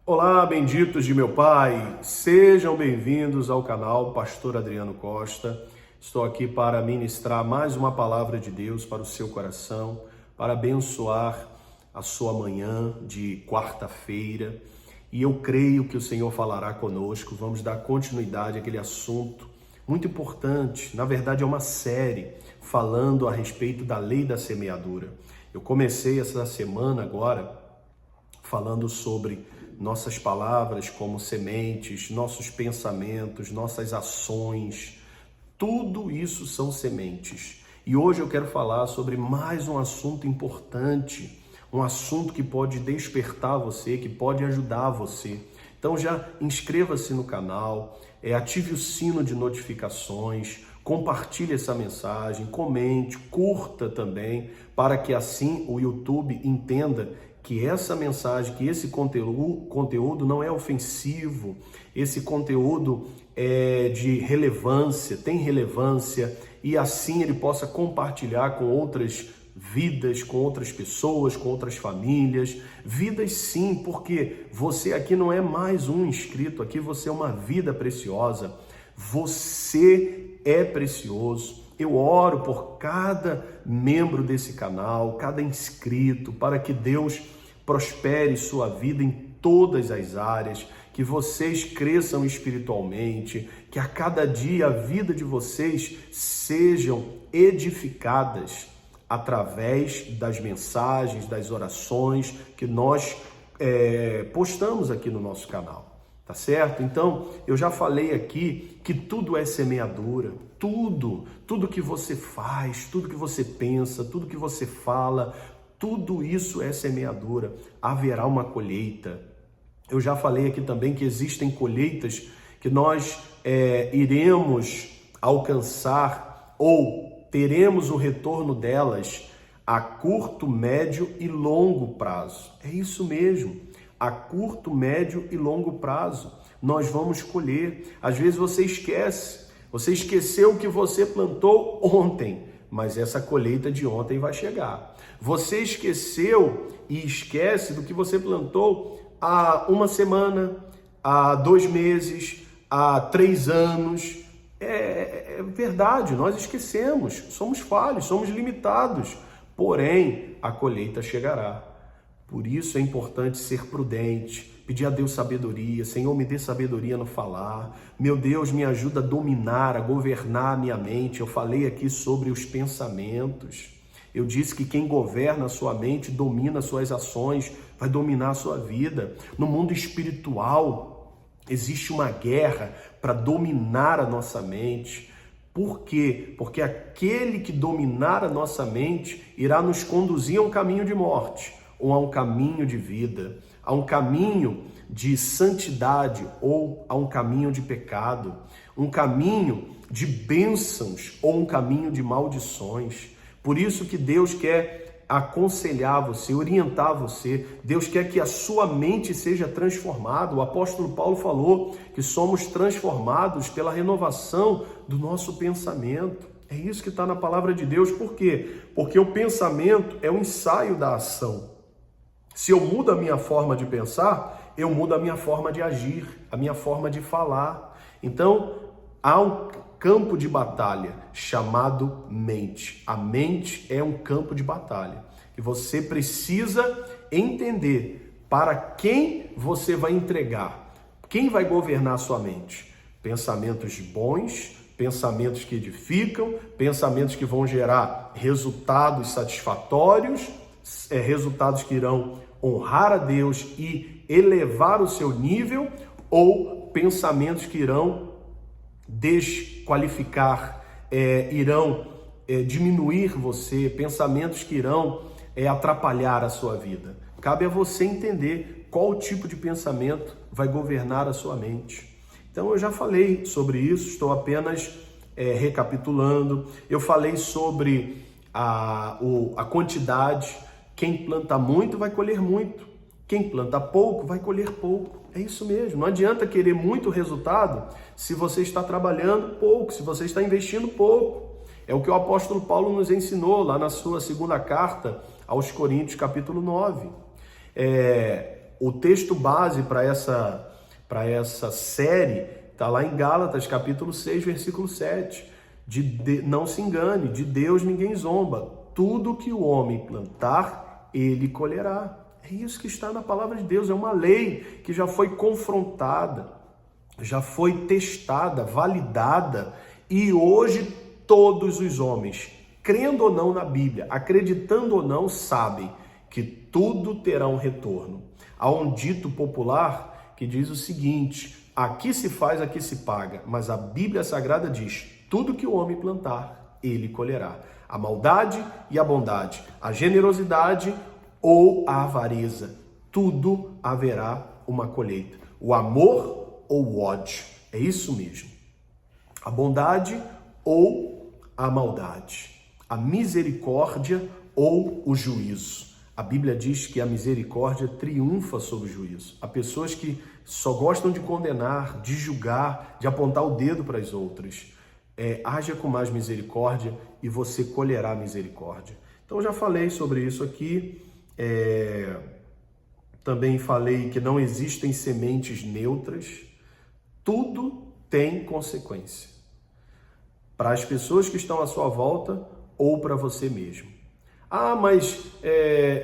Olá, benditos de meu Pai, sejam bem-vindos ao canal Pastor Adriano Costa. Estou aqui para ministrar mais uma palavra de Deus para o seu coração, para abençoar a sua manhã de quarta-feira. E eu creio que o Senhor falará conosco. Vamos dar continuidade àquele assunto muito importante. Na verdade, é uma série falando a respeito da lei da semeadura. Eu comecei essa semana agora falando sobre nossas palavras como sementes, nossos pensamentos, nossas ações, tudo isso são sementes. E hoje eu quero falar sobre mais um assunto importante, um assunto que pode despertar você, que pode ajudar você. Então já inscreva-se no canal, ative o sino de notificações, compartilhe essa mensagem, comente, curta também, para que assim o YouTube entenda que essa mensagem, que esse conteúdo não é ofensivo, esse conteúdo é de relevância, tem relevância, e assim ele possa compartilhar com outras vidas, com outras pessoas, com outras famílias. Vidas sim, porque você aqui não é mais um inscrito, aqui você é uma vida preciosa, você é precioso. Eu oro por cada membro desse canal, cada inscrito, para que Deus prospere sua vida em todas as áreas, que vocês cresçam espiritualmente, que a cada dia a vida de vocês sejam edificadas através das mensagens, das orações que nós postamos aqui no nosso canal. Tá certo? Então, eu já falei aqui que tudo é semeadura, tudo que você faz, tudo que você pensa, tudo que você fala, tudo isso é semeadura. Haverá uma colheita. Eu já falei aqui também que existem colheitas que nós iremos alcançar ou teremos o retorno delas a curto, médio e longo prazo. É isso mesmo. A curto, médio e longo prazo, nós vamos colher. Às vezes você esqueceu o que você plantou ontem, mas essa colheita de ontem vai chegar. Você esqueceu e esquece do que você plantou há uma semana, há 2 meses, há 3 anos. É verdade, nós esquecemos, somos falhos, somos limitados, porém a colheita chegará. Por isso é importante ser prudente, pedir a Deus sabedoria. Senhor, me dê sabedoria no falar. Meu Deus, me ajuda a dominar, a governar a minha mente. Eu falei aqui sobre os pensamentos. Eu disse que quem governa a sua mente domina as suas ações, vai dominar a sua vida. No mundo espiritual, existe uma guerra para dominar a nossa mente. Por quê? Porque aquele que dominar a nossa mente irá nos conduzir a um caminho de morte, ou a um caminho de vida, a um caminho de santidade ou a um caminho de pecado, um caminho de bênçãos ou um caminho de maldições. Por isso que Deus quer aconselhar você, orientar você. Deus quer que a sua mente seja transformada. O apóstolo Paulo falou que somos transformados pela renovação do nosso pensamento. É isso que está na palavra de Deus. Por quê? Porque o pensamento é o ensaio da ação. Se eu mudo a minha forma de pensar, eu mudo a minha forma de agir, a minha forma de falar. Então, há um campo de batalha chamado mente. A mente é um campo de batalha. E você precisa entender para quem você vai entregar. Quem vai governar a sua mente? Pensamentos bons, pensamentos que edificam, pensamentos que vão gerar resultados satisfatórios, resultados que irão honrar a Deus e elevar o seu nível, ou pensamentos que irão desqualificar, irão diminuir você, pensamentos que irão atrapalhar a sua vida. Cabe a você entender qual tipo de pensamento vai governar a sua mente. Então eu já falei sobre isso, estou apenas recapitulando. Eu falei sobre a quantidade. Quem planta muito vai colher muito. Quem planta pouco vai colher pouco. É isso mesmo. Não adianta querer muito resultado se você está trabalhando pouco, se você está investindo pouco. É o que o apóstolo Paulo nos ensinou lá na sua segunda carta aos Coríntios, capítulo 9. O texto base para essa série está lá em Gálatas, capítulo 6, versículo 7. Não se engane, de Deus ninguém zomba. Tudo que o homem plantar, ele colherá. É isso que está na palavra de Deus, é uma lei que já foi confrontada, já foi testada, validada, e hoje todos os homens, crendo ou não na Bíblia, acreditando ou não, sabem que tudo terá um retorno. Há um dito popular que diz o seguinte: aqui se faz, aqui se paga, mas a Bíblia Sagrada diz: tudo que o homem plantar, ele colherá. A maldade e a bondade, a generosidade ou a avareza, tudo haverá uma colheita. O amor ou o ódio, é isso mesmo. A bondade ou a maldade, a misericórdia ou o juízo. A Bíblia diz que a misericórdia triunfa sobre o juízo. Há pessoas que só gostam de condenar, de julgar, de apontar o dedo para as outras. Haja com mais misericórdia e você colherá misericórdia. Então, já falei sobre isso aqui. Também falei que não existem sementes neutras. Tudo tem consequência. Para as pessoas que estão à sua volta ou para você mesmo. Mas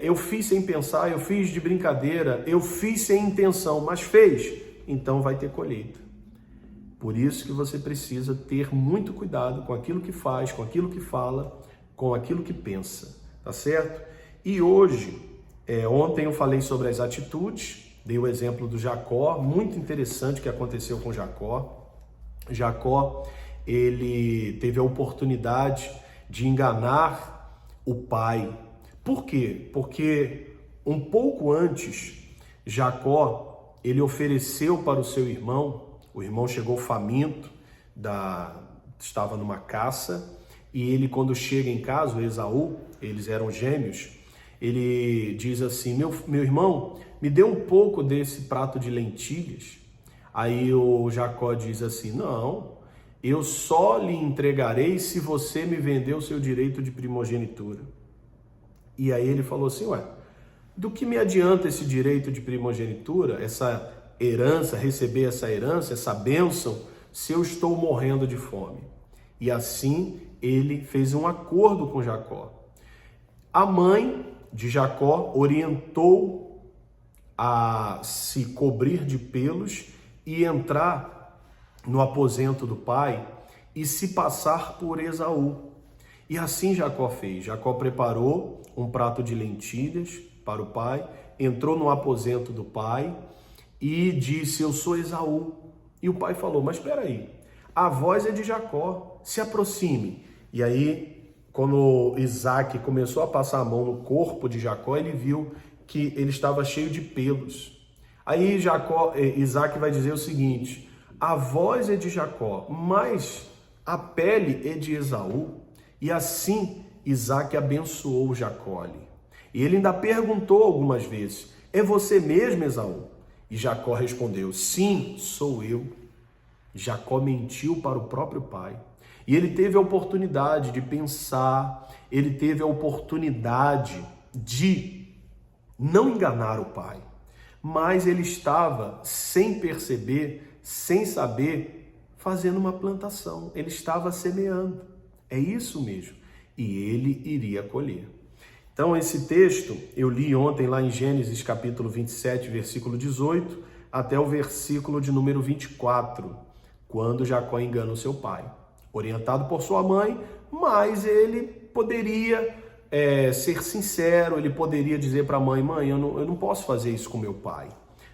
eu fiz sem pensar, eu fiz de brincadeira, eu fiz sem intenção, mas fez, então vai ter colheita. Por isso que você precisa ter muito cuidado com aquilo que faz, com aquilo que fala, com aquilo que pensa, tá certo? E hoje, ontem eu falei sobre as atitudes, dei o exemplo do Jacó, muito interessante o que aconteceu com Jacó. Jacó, ele teve a oportunidade de enganar o pai. Por quê? Porque um pouco antes, Jacó, ele ofereceu para o seu irmão, o irmão chegou faminto, estava numa caça, e ele, quando chega em casa, o Esaú, eles eram gêmeos, ele diz assim: meu irmão, me dê um pouco desse prato de lentilhas. Aí o Jacó diz assim: não, eu só lhe entregarei se você me vender o seu direito de primogenitura. E aí ele falou assim: do que me adianta esse direito de primogenitura, essa herança, receber essa herança, essa bênção, se eu estou morrendo de fome? E assim ele fez um acordo com Jacó. A mãe de Jacó orientou a se cobrir de pelos e entrar no aposento do pai e se passar por Esaú. E assim Jacó fez. Jacó preparou um prato de lentilhas para o pai, entrou no aposento do pai e disse: eu sou Esaú. E o pai falou: mas espera aí, a voz é de Jacó, se aproxime. E aí, quando Isaac começou a passar a mão no corpo de Jacó, ele viu que ele estava cheio de pelos. Aí Isaac vai dizer o seguinte: a voz é de Jacó, mas a pele é de Esaú. E assim Isaac abençoou Jacó ali. E ele ainda perguntou algumas vezes: é você mesmo, Esaú? E Jacó respondeu: sim, sou eu. Jacó mentiu para o próprio pai. E ele teve a oportunidade de pensar, ele teve a oportunidade de não enganar o pai. Mas ele estava, sem perceber, sem saber, fazendo uma plantação. Ele estava semeando. É isso mesmo. E ele iria colher. Então, esse texto eu li ontem lá em Gênesis capítulo 27, versículo 18, até o versículo de número 24, quando Jacó engana o seu pai. Orientado por sua mãe, mas ele poderia ser sincero, ele poderia dizer para a mãe: mãe, eu não posso fazer isso com meu pai.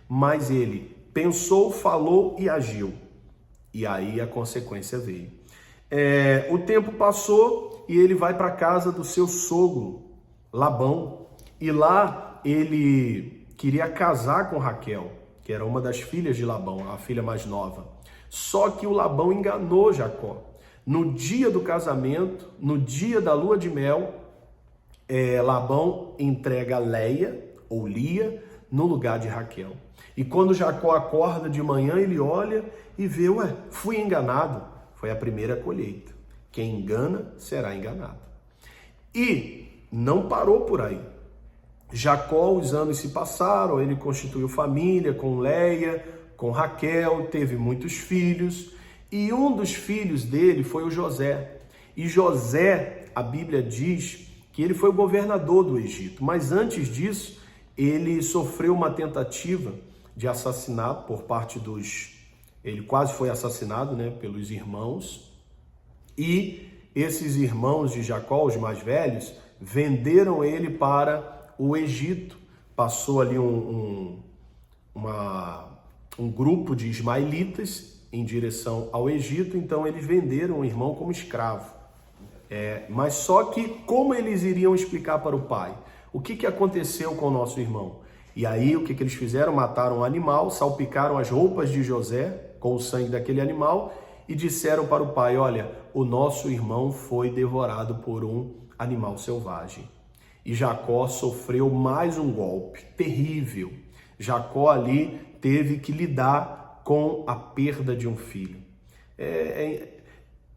Mas ele pensou, falou e agiu. E aí a consequência veio. O tempo passou e ele vai para a casa do seu sogro, Labão. E lá ele queria casar com Raquel, que era uma das filhas de Labão, a filha mais nova. Só que o Labão enganou Jacó. No dia do casamento, no dia da lua de mel, Labão entrega Leia, ou Lia, no lugar de Raquel. E quando Jacó acorda de manhã, ele olha e vê: fui enganado. Foi a primeira colheita. Quem engana será enganado. E não parou por aí. Jacó, os anos se passaram, ele constituiu família com Leia, com Raquel, teve muitos filhos, e um dos filhos dele foi o José. E José, a Bíblia diz que ele foi o governador do Egito, mas antes disso, ele sofreu uma tentativa de assassinato por parte ele quase foi assassinado, pelos irmãos, e esses irmãos de Jacó, os mais velhos, venderam ele para o Egito. Passou ali um grupo de ismaelitas em direção ao Egito, então eles venderam o irmão como escravo. Mas só que como eles iriam explicar para o pai? O que aconteceu com o nosso irmão? E aí o que eles fizeram? Mataram um animal, salpicaram as roupas de José com o sangue daquele animal e disseram para o pai: olha, o nosso irmão foi devorado por um animal selvagem. E Jacó sofreu mais um golpe terrível. Jacó ali teve que lidar com a perda de um filho. É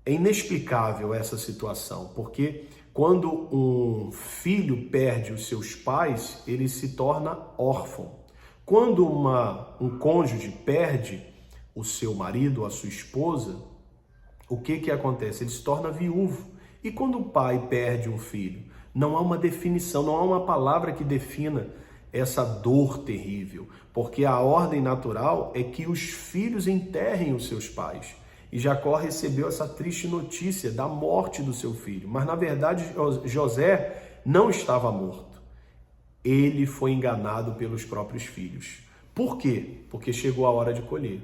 inexplicável essa situação, porque quando um filho perde os seus pais, ele se torna órfão. Quando um cônjuge perde o seu marido, a sua esposa, o que acontece? Ele se torna viúvo. E quando o pai perde um filho? Não há uma definição, não há uma palavra que defina essa dor terrível, porque a ordem natural é que os filhos enterrem os seus pais. E Jacó recebeu essa triste notícia da morte do seu filho, mas na verdade José não estava morto. Ele foi enganado pelos próprios filhos. Por quê? Porque chegou a hora de colher.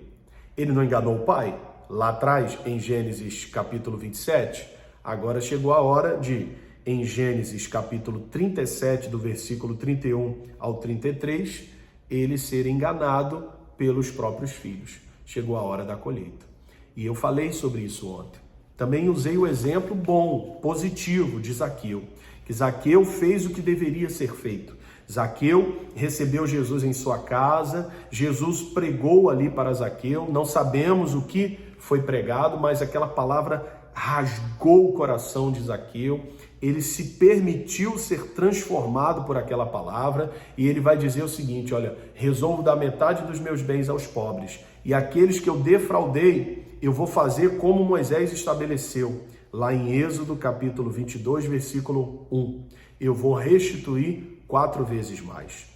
Ele não enganou o pai? Lá atrás, em Gênesis capítulo 27, agora chegou a hora em Gênesis capítulo 37, do versículo 31 ao 33, ele ser enganado pelos próprios filhos. Chegou a hora da colheita. E eu falei sobre isso ontem. Também usei o exemplo bom, positivo de Zaqueu, que Zaqueu fez o que deveria ser feito. Zaqueu recebeu Jesus em sua casa, Jesus pregou ali para Zaqueu, não sabemos o que foi pregado, mas aquela palavra rasgou o coração de Zaqueu, ele se permitiu ser transformado por aquela palavra e ele vai dizer o seguinte: olha, resolvo dar metade dos meus bens aos pobres e aqueles que eu defraudei, eu vou fazer como Moisés estabeleceu, lá em Êxodo capítulo 22, versículo 1. Eu vou restituir 4 vezes mais.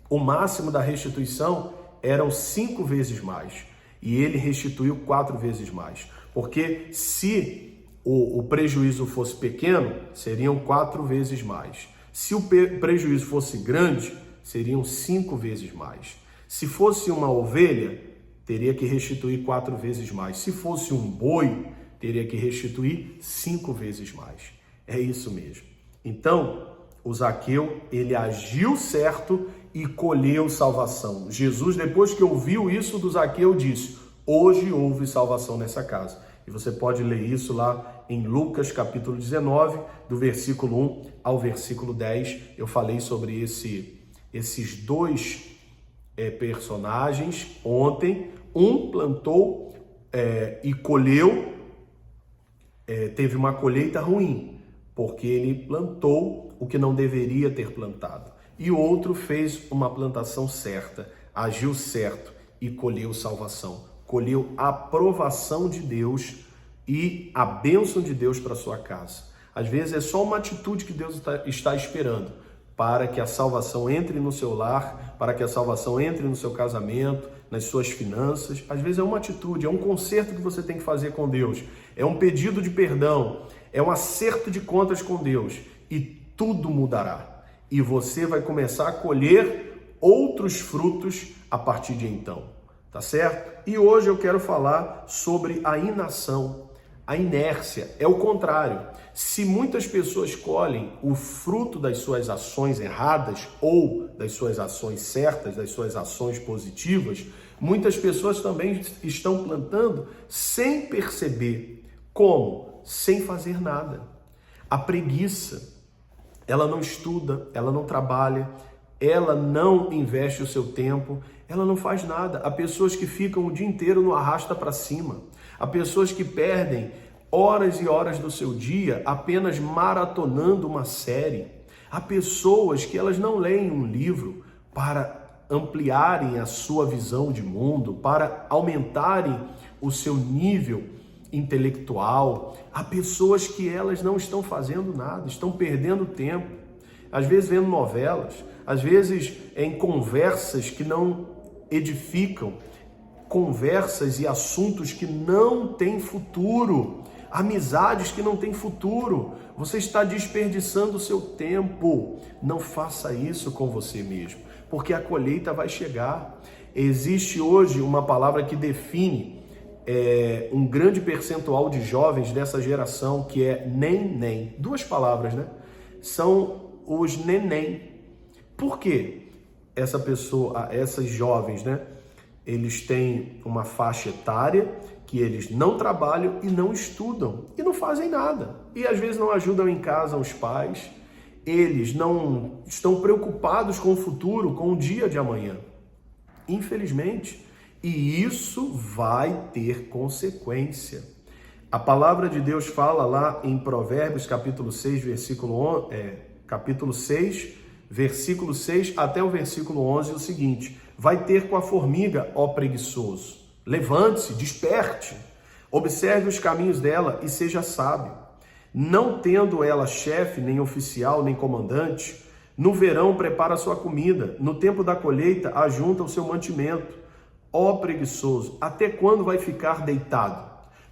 O máximo da restituição eram 5 vezes mais e ele restituiu 4 vezes mais, porque se o prejuízo fosse pequeno, seriam 4 vezes mais. Se o prejuízo fosse grande, seriam 5 vezes mais. Se fosse uma ovelha, teria que restituir 4 vezes mais. Se fosse um boi, teria que restituir 5 vezes mais. É isso mesmo. Então, o Zaqueu, ele agiu certo e colheu salvação. Jesus, depois que ouviu isso do Zaqueu, disse: hoje houve salvação nessa casa. E você pode ler isso lá em Lucas capítulo 19, do versículo 1 ao versículo 10. Eu falei sobre esses dois personagens ontem. Um plantou e colheu, teve uma colheita ruim, porque ele plantou o que não deveria ter plantado. E o outro fez uma plantação certa, agiu certo e colheu salvação. Colheu a aprovação de Deus e a bênção de Deus para sua casa. Às vezes é só uma atitude que Deus está esperando para que a salvação entre no seu lar, para que a salvação entre no seu casamento, nas suas finanças. Às vezes é uma atitude, é um conserto que você tem que fazer com Deus, é um pedido de perdão, é um acerto de contas com Deus e tudo mudará. E você vai começar a colher outros frutos a partir de então. Tá certo? E hoje eu quero falar sobre a inação, a inércia. É o contrário. Se muitas pessoas colhem o fruto das suas ações erradas ou das suas ações certas, das suas ações positivas, muitas pessoas também estão plantando sem perceber. Como? Sem fazer nada. A preguiça, ela não estuda, ela não trabalha, ela não investe o seu tempo, ela não faz nada. Há pessoas que ficam o dia inteiro no arrasta para cima. Há pessoas que perdem horas e horas do seu dia apenas maratonando uma série. Há pessoas que elas não leem um livro para ampliarem a sua visão de mundo, para aumentarem o seu nível intelectual. Há pessoas que elas não estão fazendo nada, estão perdendo tempo, às vezes vendo novelas, às vezes em conversas que não edificam, conversas e assuntos que não têm futuro, amizades que não têm futuro. Você está desperdiçando o seu tempo. Não faça isso com você mesmo, porque a colheita vai chegar. Existe hoje uma palavra que define um grande percentual de jovens dessa geração, que é nem. Duas palavras, né? São os neném. Por quê? Esses jovens, né? Eles têm uma faixa etária que eles não trabalham e não estudam e não fazem nada. E às vezes não ajudam em casa os pais. Eles não estão preocupados com o futuro, com o dia de amanhã. Infelizmente. E isso vai ter consequência. A palavra de Deus fala lá em Provérbios, capítulo 6, versículo 6 até o versículo 11, o seguinte: vai ter com a formiga, ó preguiçoso. Levante-se, desperte, observe os caminhos dela e seja sábio. Não tendo ela chefe, nem oficial, nem comandante, no verão prepara sua comida, no tempo da colheita ajunta o seu mantimento. Ó preguiçoso, até quando vai ficar deitado?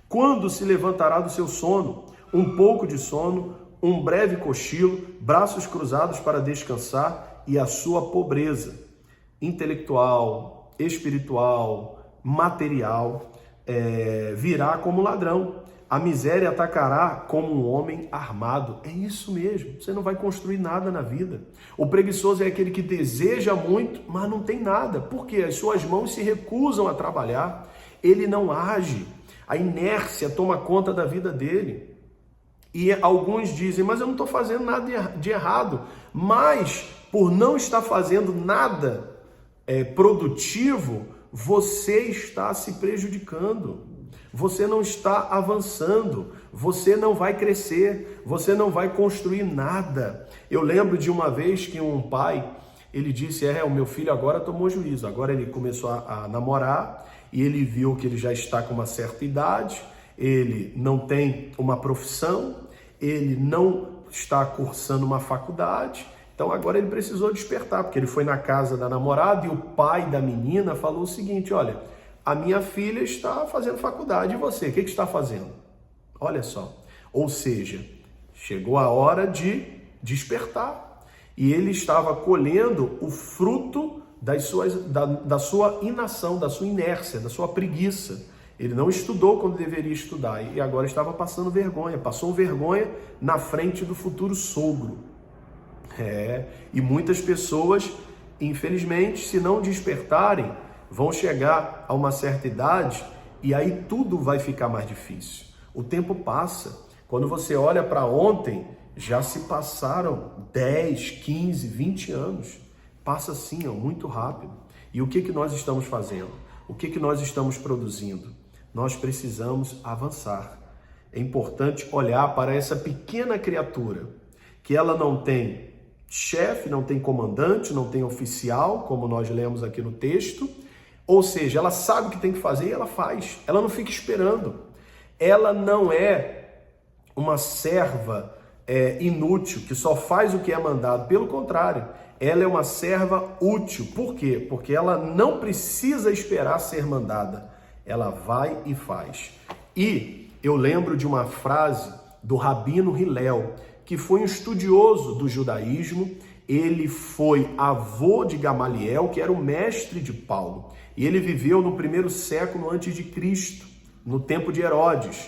Quando se levantará do seu sono? Um pouco de sono, um breve cochilo, braços cruzados para descansar e a sua pobreza intelectual, espiritual, material virá como ladrão. A miséria atacará como um homem armado. É isso mesmo, você não vai construir nada na vida. O preguiçoso é aquele que deseja muito, mas não tem nada. Por quê? As suas mãos se recusam a trabalhar. Ele não age. A inércia toma conta da vida dele. E alguns dizem, mas eu não estou fazendo nada de errado. Mas, por não estar fazendo nada produtivo, você está se prejudicando. Você não está avançando, você não vai crescer, você não vai construir nada. Eu lembro de uma vez que um pai, ele disse, o meu filho agora tomou juízo, agora ele começou a namorar e ele viu que ele já está com uma certa idade, ele não tem uma profissão, ele não está cursando uma faculdade, então agora ele precisou despertar, porque ele foi na casa da namorada e o pai da menina falou o seguinte, olha, a minha filha está fazendo faculdade, e você, o que está fazendo? Olha só, ou seja, chegou a hora de despertar. E ele estava colhendo o fruto da sua inação, da sua inércia, da sua preguiça. Ele não estudou quando deveria estudar e agora estava passando vergonha, passou vergonha na frente do futuro sogro. E muitas pessoas, infelizmente, se não despertarem, vão chegar a uma certa idade e aí tudo vai ficar mais difícil. O tempo passa. Quando você olha para ontem, já se passaram 10, 15, 20 anos. Passa assim, muito rápido. E o que nós estamos fazendo? O que nós estamos produzindo? Nós precisamos avançar. É importante olhar para essa pequena criatura, que ela não tem chefe, não tem comandante, não tem oficial, como nós lemos aqui no texto. Ou seja, ela sabe o que tem que fazer e ela faz. Ela não fica esperando. Ela não é uma serva inútil, que só faz o que é mandado. Pelo contrário, ela é uma serva útil. Por quê? Porque ela não precisa esperar ser mandada. Ela vai e faz. E eu lembro de uma frase do Rabino Hillel, que foi um estudioso do judaísmo. Ele foi avô de Gamaliel, que era o mestre de Paulo. E ele viveu no 1º século antes de Cristo, no tempo de Herodes.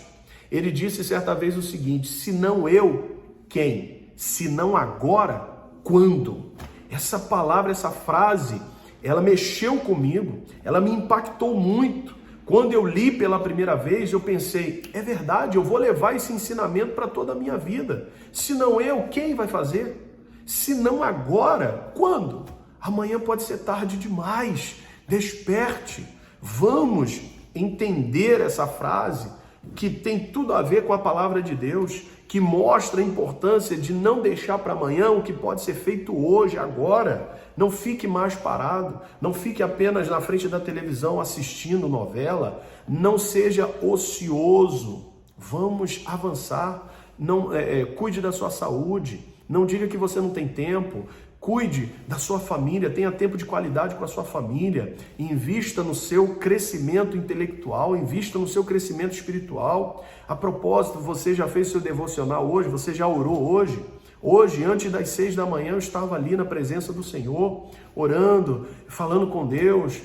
Ele disse certa vez o seguinte: se não eu, quem? Se não agora, quando? Essa palavra, essa frase, ela mexeu comigo, ela me impactou muito. Quando eu li pela primeira vez, eu pensei, é verdade, eu vou levar esse ensinamento para toda a minha vida. Se não eu, quem vai fazer? Se não agora, quando? Amanhã pode ser tarde demais. Desperte. Vamos entender essa frase que tem tudo a ver com a palavra de Deus. que mostra a importância de não deixar para amanhã o que pode ser feito hoje, agora. Não fique mais parado, não fique apenas na frente da televisão assistindo novela, não seja ocioso. Vamos avançar, não, cuide da sua saúde, não diga que você não tem tempo. Cuide da sua família, tenha tempo de qualidade com a sua família, invista no seu crescimento intelectual, invista no seu crescimento espiritual. A propósito, você já fez seu devocional hoje? Você já orou hoje? Hoje, antes das 6 da manhã, eu estava ali na presença do Senhor, orando, falando com Deus,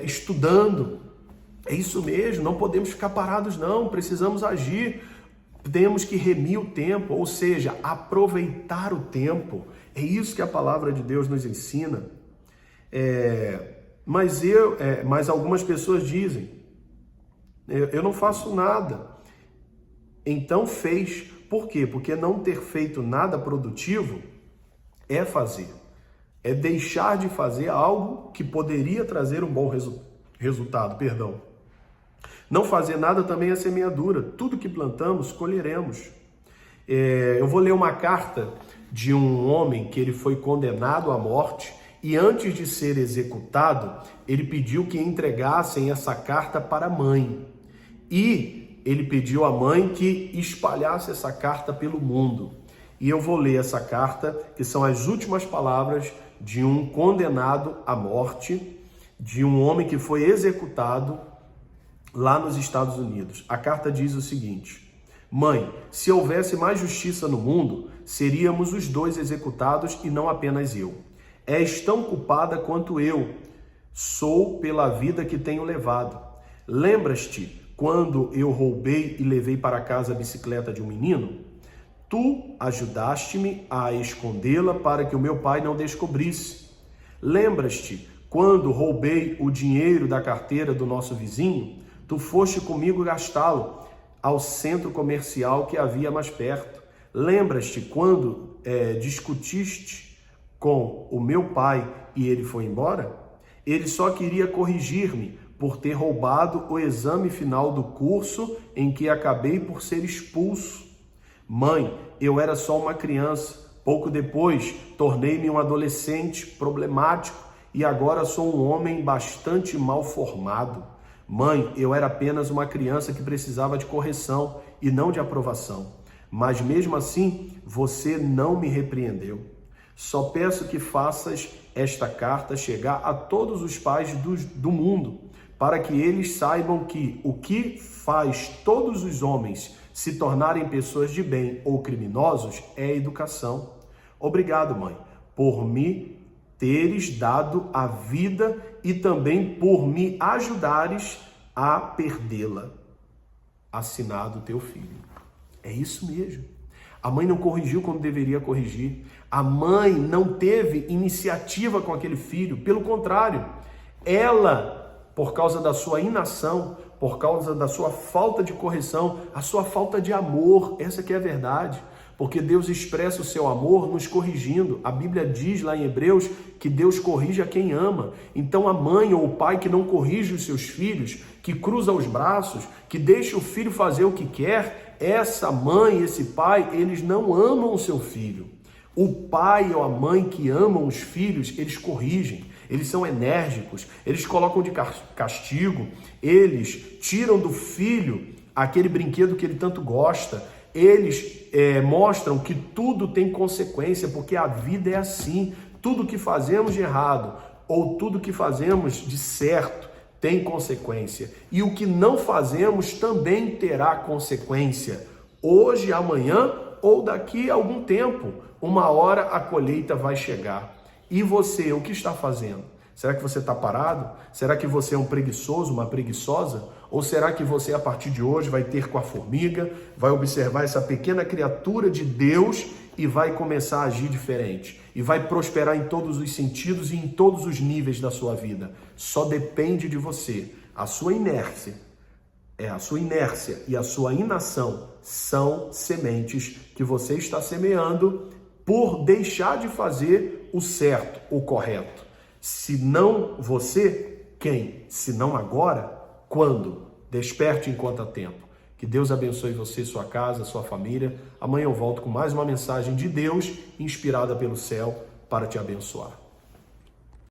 estudando. É isso mesmo, não podemos ficar parados não, precisamos agir. Temos que remir o tempo, ou seja, aproveitar o tempo. É isso que a palavra de Deus nos ensina. Mas algumas pessoas dizem, eu não faço nada. Então fez. Por quê? Porque não ter feito nada produtivo é fazer. É deixar de fazer algo que poderia trazer um bom resultado. Não fazer nada também é semeadura. Tudo que plantamos, colheremos. Eu vou ler uma carta de um homem que ele foi condenado à morte e antes de ser executado, ele pediu que entregassem essa carta para a mãe. E ele pediu à mãe que espalhasse essa carta pelo mundo. E eu vou ler essa carta, que são as últimas palavras de um condenado à morte, de um homem que foi executado lá nos Estados Unidos. A carta diz o seguinte: mãe, se houvesse mais justiça no mundo, seríamos os dois executados e não apenas eu. És tão culpada quanto eu sou pela vida que tenho levado. Lembras-te quando eu roubei e levei para casa a bicicleta de um menino? Tu ajudaste-me a escondê-la para que o meu pai não descobrisse. Lembras-te quando roubei o dinheiro da carteira do nosso vizinho? Tu foste comigo gastá-lo ao centro comercial que havia mais perto. Lembras-te quando discutiste com o meu pai e ele foi embora? Ele só queria corrigir-me por ter roubado o exame final do curso em que acabei por ser expulso. Mãe, eu era só uma criança. Pouco depois, tornei-me um adolescente problemático e agora sou um homem bastante mal formado. Mãe, eu era apenas uma criança que precisava de correção e não de aprovação. Mas mesmo assim, você não me repreendeu. Só peço que faças esta carta chegar a todos os pais do mundo, para que eles saibam que o que faz todos os homens se tornarem pessoas de bem ou criminosos é a educação. Obrigado, mãe, por me teres dado a vida e também por me ajudares a perdê-la. Assinado teu filho. É isso mesmo. A mãe não corrigiu quando deveria corrigir. A mãe não teve iniciativa com aquele filho. Pelo contrário, ela, por causa da sua inação, por causa da sua falta de correção, a sua falta de amor, essa que é a verdade. Porque Deus expressa o seu amor nos corrigindo. A Bíblia diz lá em Hebreus que Deus corrige a quem ama. Então a mãe ou o pai que não corrige os seus filhos, que cruza os braços, que deixa o filho fazer o que quer, essa mãe, esse pai, eles não amam o seu filho. O pai ou a mãe que amam os filhos, eles corrigem. Eles são enérgicos, eles colocam de castigo, eles tiram do filho aquele brinquedo que ele tanto gosta. Eles mostram que tudo tem consequência, porque a vida é assim. Tudo que fazemos de errado ou tudo que fazemos de certo tem consequência. E o que não fazemos também terá consequência. Hoje, amanhã ou daqui a algum tempo, uma hora a colheita vai chegar. E você, o que está fazendo? Será que você está parado? Será que você é um preguiçoso, uma preguiçosa? Ou será que você, a partir de hoje, vai ter com a formiga, vai observar essa pequena criatura de Deus e vai começar a agir diferente? E vai prosperar em todos os sentidos e em todos os níveis da sua vida. Só depende de você. A sua inércia e a sua inação são sementes que você está semeando por deixar de fazer o certo, o correto. Se não você, quem? Se não agora, quando? Desperte enquanto há tempo. Que Deus abençoe você, sua casa, sua família. Amanhã eu volto com mais uma mensagem de Deus inspirada pelo céu para te abençoar.